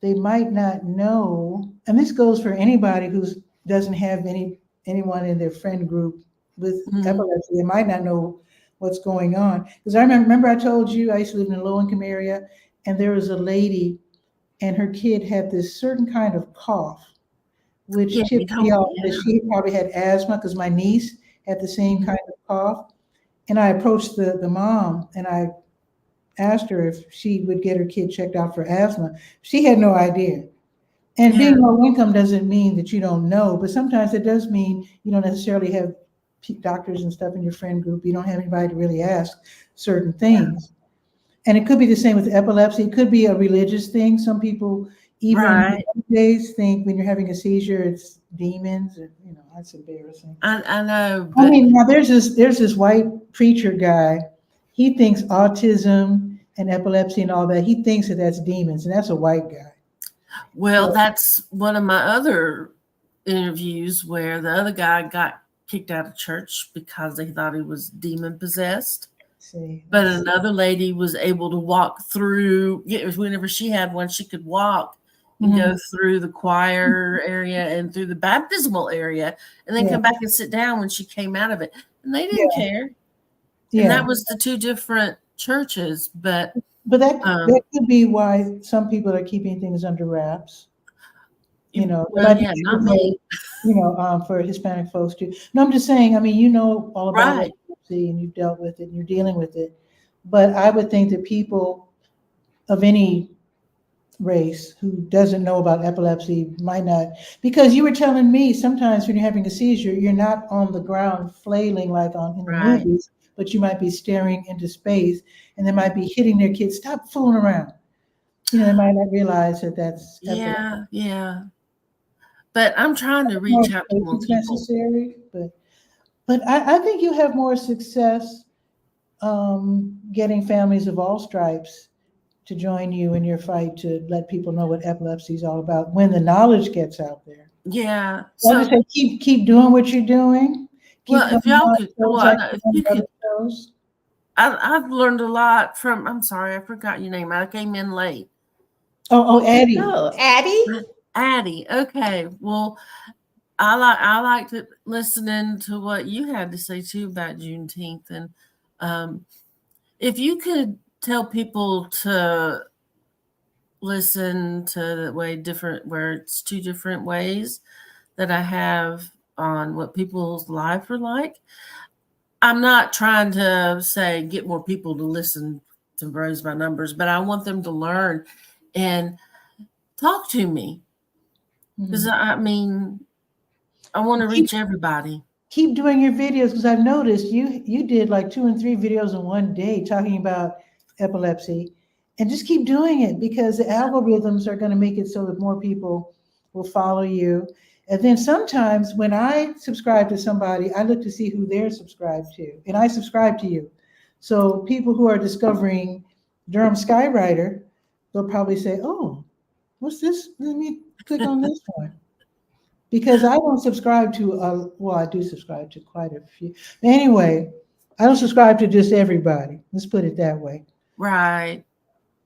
they might not know, and this goes for anybody who doesn't have anyone in their friend group with epilepsy. They might not know what's going on. Because I remember I told you I used to live in a low-income area, and there was a lady, and her kid had this certain kind of cough, which tipped me off that she probably had asthma, because my niece had the same kind of cough. And I approached the mom, and I asked her if she would get her kid checked out for asthma. She had no idea. And being low income doesn't mean that you don't know, but sometimes it does mean you don't necessarily have doctors and stuff in your friend group. You don't have anybody to really ask certain things. And it could be the same with epilepsy. It could be a religious thing. Some people, even days, think when you're having a seizure, it's demons. Or, that's embarrassing. I know. But now there's this white preacher guy. He thinks autism and epilepsy and all that, he thinks that that's demons, and that's a white guy. Well, that's one of my other interviews where the other guy got kicked out of church because they thought he was demon possessed. But another lady was able to walk through. Whenever she had one, she could walk and go through the choir area and through the baptismal area, and then come back and sit down when she came out of it. And they didn't care. And that was the two different churches. But that could be why some people are keeping things under wraps. Not me. For Hispanic folks too. No, I'm just saying, all about epilepsy, and you've dealt with it and you're dealing with it. But I would think that people of any race who doesn't know about epilepsy might not, because you were telling me sometimes when you're having a seizure, you're not on the ground flailing like in the movies, but you might be staring into space, and they might be hitting their kids. Stop fooling around. They might not realize that that's epilepsy. Yeah. But I'm trying to reach out to more people. Necessary, but I think you have more success getting families of all stripes to join you in your fight to let people know what epilepsy is all about when the knowledge gets out there. Yeah. So I So, say keep doing what you're doing. Keep well, if coming y'all on could, shows well, like if you're on you could, other shows. I've learned a lot from, I'm sorry, I forgot your name. I came in late. Oh, Addie. Oh, Addie? Addie. Okay. Well, I liked it listening to what you had to say too about Juneteenth. And if you could tell people to listen to the way different, where it's two different ways that I have on what people's life are like. I'm not trying to say get more people to listen to raise my numbers, but I want them to learn and talk to me because I mean, I want to reach everybody. Keep doing your videos because I've noticed you did like 2 and 3 videos in one day talking about epilepsy, and just keep doing it because the algorithms are going to make it so that more people will follow you. And then sometimes when I subscribe to somebody, I look to see who they're subscribed to, and I subscribe to you. So people who are discovering 𝗕𝗨𝗟𝗟, they'll probably say, "Oh, what's this? Let me click on this one." Because I don't subscribe to, well, I do subscribe to quite a few. Anyway, I don't subscribe to just everybody. Let's put it that way. Right.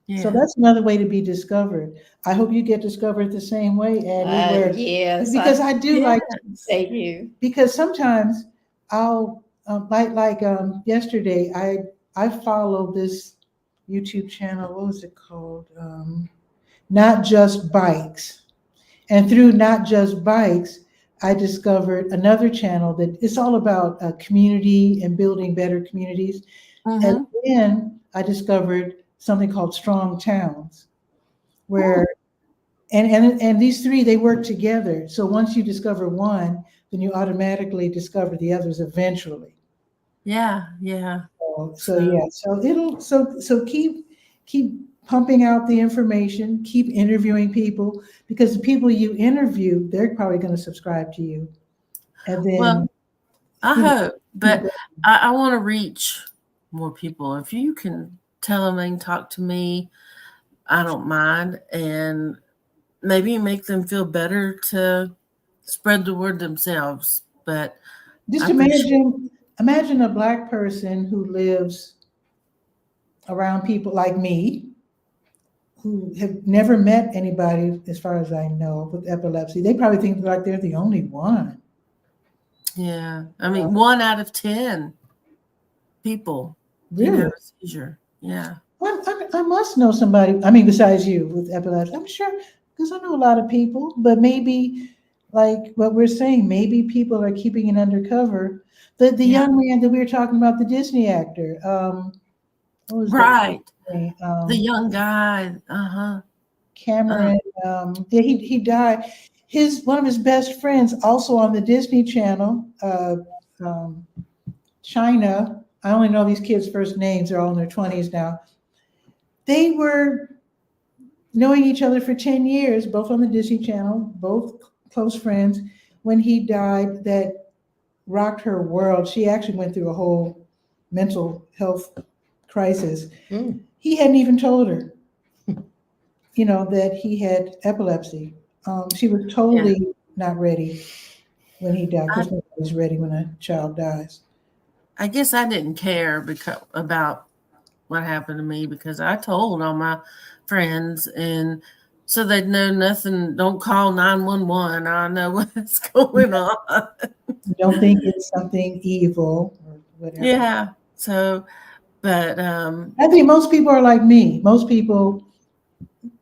Yeah. So that's another way to be discovered. I hope you get discovered the same way, Addie. Yes. Because I do like, Thank you. because sometimes I'll, like yesterday, I followed this YouTube channel. What was it called? Not Just Bikes. And through Not Just Bikes, I discovered another channel that it's all about community and building better communities. And then I discovered something called Strong Towns, where and these three, they work together. So once you discover one, then you automatically discover the others eventually. Yeah. Yeah. So yeah, so keep pumping out the information, keep interviewing people, because the people you interview, they're probably going to subscribe to you. And then, well, I hope, but I want to reach more people. If you can tell them they can talk to me, I don't mind, and maybe make them feel better to spread the word themselves. But just imagine a Black person who lives around people like me, who have never met anybody, as far as I know, with epilepsy. They probably think like they're the only one. Yeah, I mean, 1 out of 10 people Really? have a seizure. Yeah. I must know somebody, I mean, besides you with epilepsy. I'm sure, because I know a lot of people, but maybe, like what we're saying, maybe people are keeping it undercover. The young man that we were talking about, the Disney actor, what was right. that name? The young guy. Cameron, yeah, he died. One of his best friends, also on the Disney Channel, China. I only know these kids' first names. They're all in their 20s now. They were knowing each other for 10 years, both on the Disney Channel, both close friends. When he died, that rocked her world. She actually went through a whole mental health crisis. He hadn't even told her, that he had epilepsy. She was totally not ready when he died, because nobody's ready when a child dies. I guess I didn't care about what happened to me because I told all my friends, and so they'd know nothing. Don't call 911. I know what's going on. You don't think it's something evil or whatever. Yeah. So, but I think most people are like me. Most people,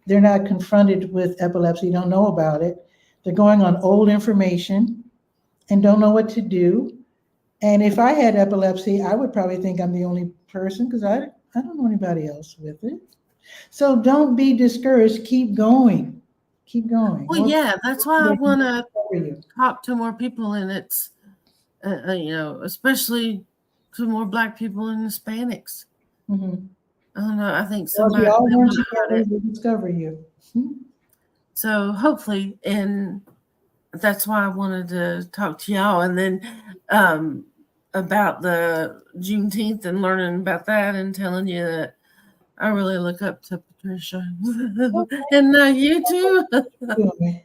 they're not confronted with epilepsy, don't know about it. They're going on old information and don't know what to do. And if I had epilepsy, I would probably think I'm the only person, because I don't know anybody else with it. So don't be discouraged. Keep going. Keep going. Well, yeah, that's why I want to talk to more people, and it's, especially to more Black people and Hispanics. I don't know. I think somebody will discover you. So hopefully, and that's why I wanted to talk to y'all, and then about the Juneteenth and learning about that, and telling you that I really look up to Patricia. And now you too.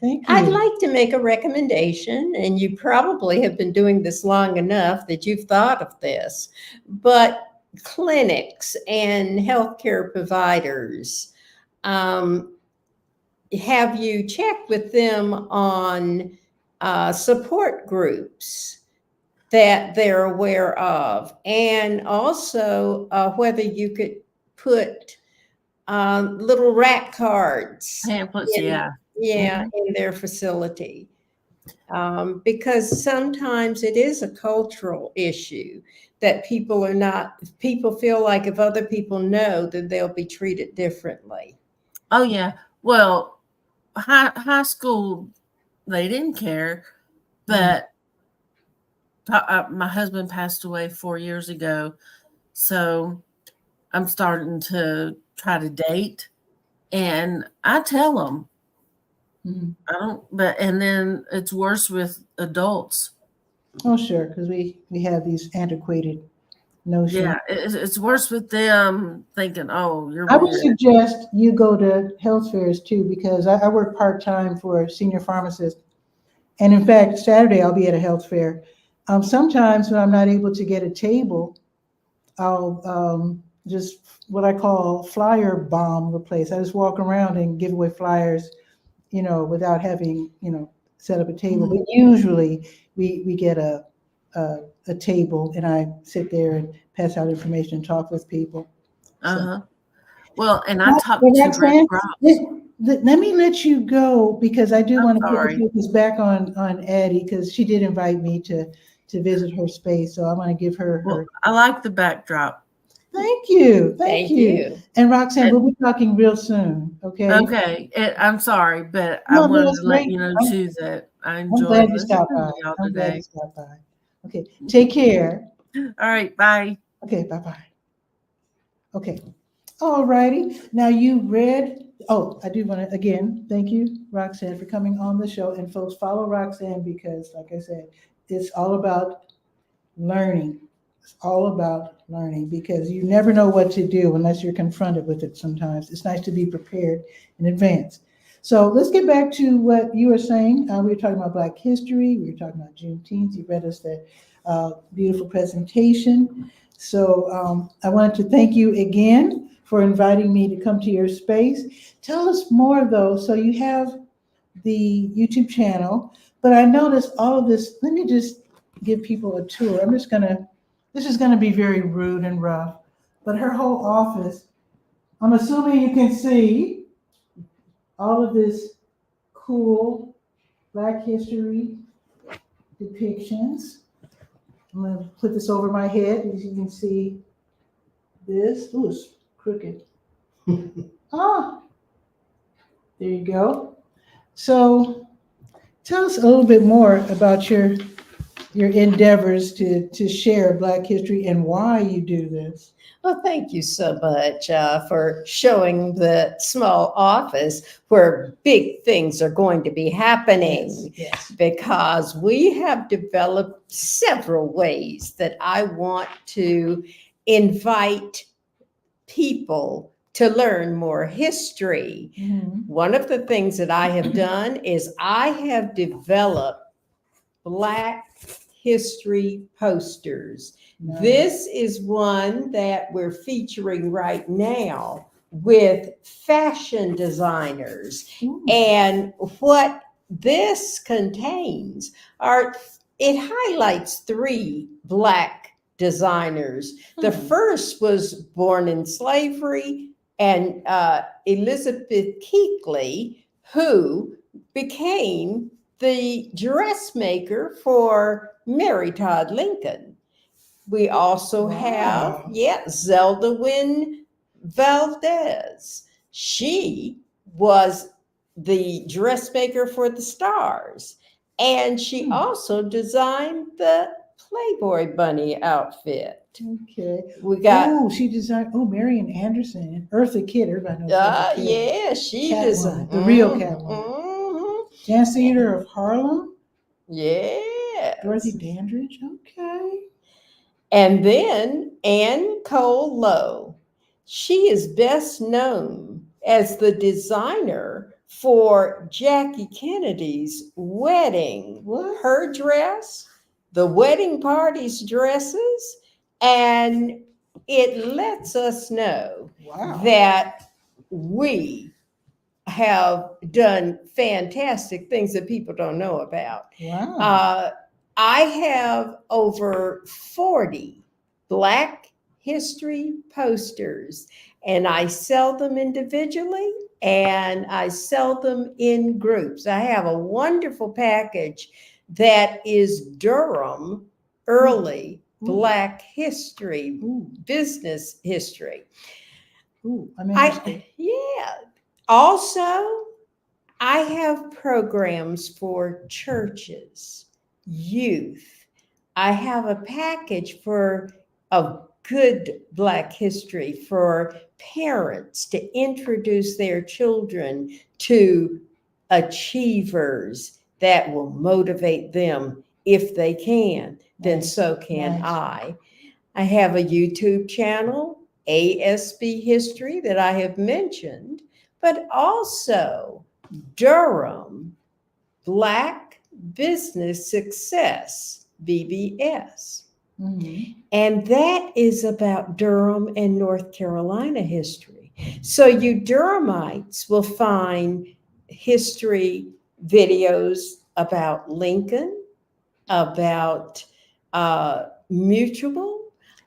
Thank I'd you. like to make a recommendation, and you probably have been doing this long enough that you've thought of this, but clinics and healthcare providers, have you checked with them on support groups that they're aware of? And also whether you could put little rat cards Pamphlets, yeah. in their facility. Because sometimes it is a cultural issue that people feel like if other people know, then they'll be treated differently. Oh yeah. Well, high school, they didn't care, but my husband passed away 4 years ago, so I'm starting to try to date, and I tell them. I don't, but and then it's worse with adults. Oh, sure, because we have these antiquated notions. Yeah, it's worse with them thinking, "Oh, you're I would weird." suggest you go to health fairs too, because I work part-time for a senior pharmacist. And in fact, Saturday I'll be at a health fair. Sometimes when I'm not able to get a table, I'll just what I call flyer bomb the place. I just walk around and give away flyers, without having, set up a table. But usually we get a table, and I sit there and pass out information and talk with people. Well, and I talked Well, to Red Roxanne, Cross. let me let you go, because I do want to put sorry. the focus back on Addie, because she did invite me to visit her space. So I want to give her Well, her. I like the backdrop. Thank you. Thank you. And Roxanne, And- we'll be talking real soon. Okay. Okay. I'm sorry, but I No, wanted that's to let great. you know too that I I'm enjoyed glad you listening stopped to by. y'all I'm glad today. you stopped by. Okay. Take care. All right. Bye. Okay. Bye-bye. Okay. All righty. Now you read. Oh, I do want to again thank you, Roxanne, for coming on the show. And folks, follow Roxanne, because, like I said, it's all about learning. It's all about learning, because you never know what to do unless you're confronted with it sometimes. It's nice to be prepared in advance. So let's get back to what you were saying. We were talking about Black history. We were talking about Juneteenth. You read us that beautiful presentation. So I wanted to thank you again for inviting me to come to your space. Tell us more, though. So you have the YouTube channel, but I noticed all of this. Let me just give people a tour. This is gonna be very rude and rough, but her whole office, I'm assuming you can see all of this cool Black history depictions. I'm gonna put this over my head, as you can see this. Ooh, it's crooked. There you go. So tell us a little bit more about your endeavors to share Black history and why you do this. Well, thank you so much for showing the small office where big things are going to be happening. Yes. Because we have developed several ways that I want to invite people to learn more history. One of the things that I have done is I have developed Black history posters. Nice. This is one that we're featuring right now with fashion designers. And what this contains it highlights 3 Black designers. The first was born in slavery, and Elizabeth Keighley, who became the dressmaker for Mary Todd Lincoln. We also have, Zelda Wynne Valdez. She was the dressmaker for the Stars, and she also designed the Playboy Bunny outfit. Okay. We got. she designed. Marian Anderson and Eartha Kitt. Everybody knows Eartha Kitt. Yeah, she designed the real Catwoman. Dance Theater of Harlem. Yeah. Dorothy Dandridge. Okay. And then Anne Cole Lowe. She is best known as the designer for Jackie Kennedy's wedding. What? Her dress, the wedding party's dresses, and it lets us know Wow. that we have done fantastic things that people don't know about. Wow. I have over 40 Black history posters, and I sell them individually and I sell them in groups. I have a wonderful package that is Durham early Black history, business history. Ooh, I'm interested. Yeah. Also, I have programs for churches, youth. I have a package for a good Black history for parents to introduce their children to achievers that will motivate them. If they can, then Nice. so can Nice. I. I have a YouTube channel, ASB History, that I have mentioned, but also Durham Black Business Success, BBS. Mhm. And that is about Durham and North Carolina history. So you Durhamites will find history videos about Lincoln, about Mutual.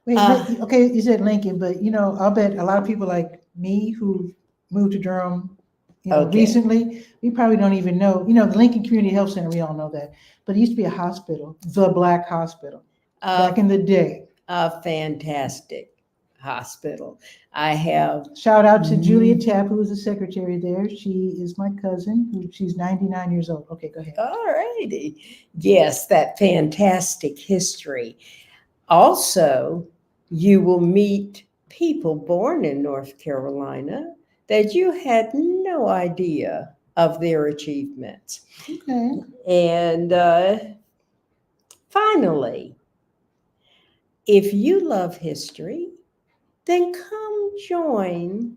Wait, okay, you said Lincoln, but I'll bet a lot of people like me who moved to Durham, Okay. recently, we probably don't even know. The Lincoln Community Health Center, we all know that, but it used to be a hospital, the Black Hospital, back in the day. A fantastic hospital. I have Shout out to Julia Tapp, who was the secretary there. She is my cousin. She's 99 years old. Okay, go ahead. All righty. Yes, that fantastic history. Also, you will meet people born in North Carolina that you had no idea of their achievements. Okay. And finally, if you love history, then come join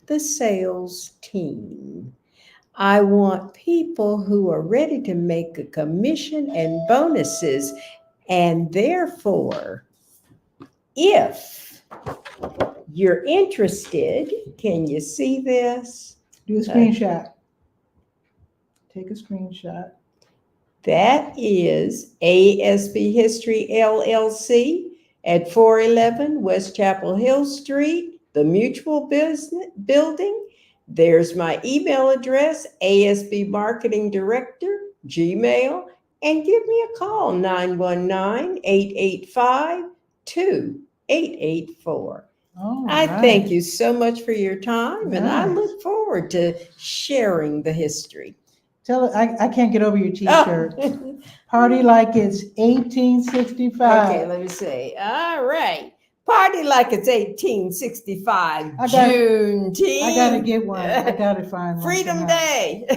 the sales team. I want people who are ready to make a commission and bonuses. And therefore, if you're interested, can you see this? Do a screenshot. Take a screenshot. That is ASB History LLC at 411 West Chapel Hill Street, the Mutual Business Building. There's my email address, ASB Marketing Director, Gmail, and give me a call, 919-885-2884. I thank you so much for your time, and I look forward to sharing the history. Tell her I can't get over your T-shirt. Party like it's 1865. Okay, let me see. All right. Party like it's 1865. Juneteenth. I gotta get one. I gotta find one. Freedom Day.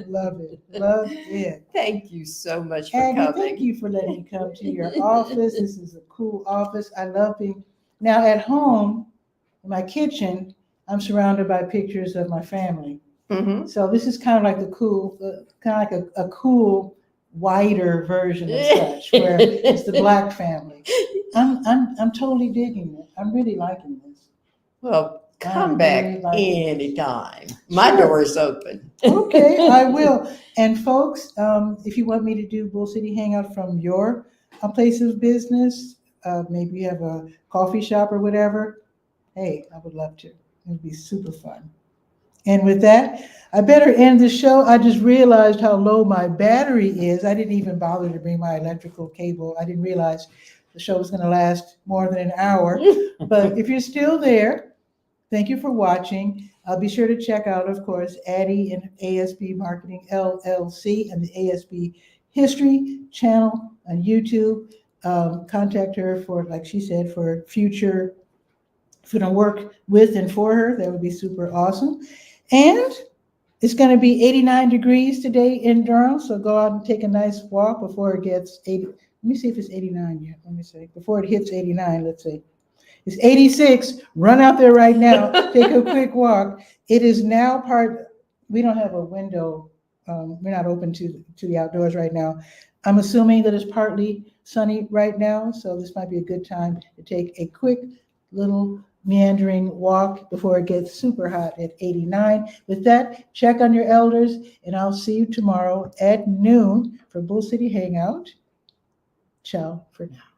Love it. Love it. Thank you so much for Aggie, coming. thank you for letting me come to your office. This is a cool office. I love being now at home in my kitchen. I'm surrounded by pictures of my family. Mm-hmm. So this is kind of like a cool, a cool, wider version of such, where it's the Black family. I'm totally digging it. I'm really liking this. Well, come back anytime. My door is open. Okay, I will. And folks, if you want me to do Bull City Hangout from your place of business, maybe you have a coffee shop or whatever, hey, I would love to. It would be super fun. And with that, I better end the show. I just realized how low my battery is. I didn't even bother to bring my electrical cable. I didn't realize the show was going to last more than an hour. But if you're still there, thank you for watching. Be sure to check out, of course, Addie and ASB Marketing LLC and the ASB History channel on YouTube. Contact her for, like she said, for future, if we don't work with and for her, that would be super awesome. And it's going to be 89 degrees today in Durham, so go out and take a nice walk before it gets 80. Let me see if it's 89 yet. Let me see. Before it hits 89, let's see. It's 86. Run out there right now. Take a quick walk. It is now we don't have a window. We're not open to the outdoors right now. I'm assuming that it's partly sunny right now, so this might be a good time to take a quick little meandering walk before it gets super hot at 89. With that, check on your elders, and I'll see you tomorrow at noon for Bull City Hangout. Ciao for now.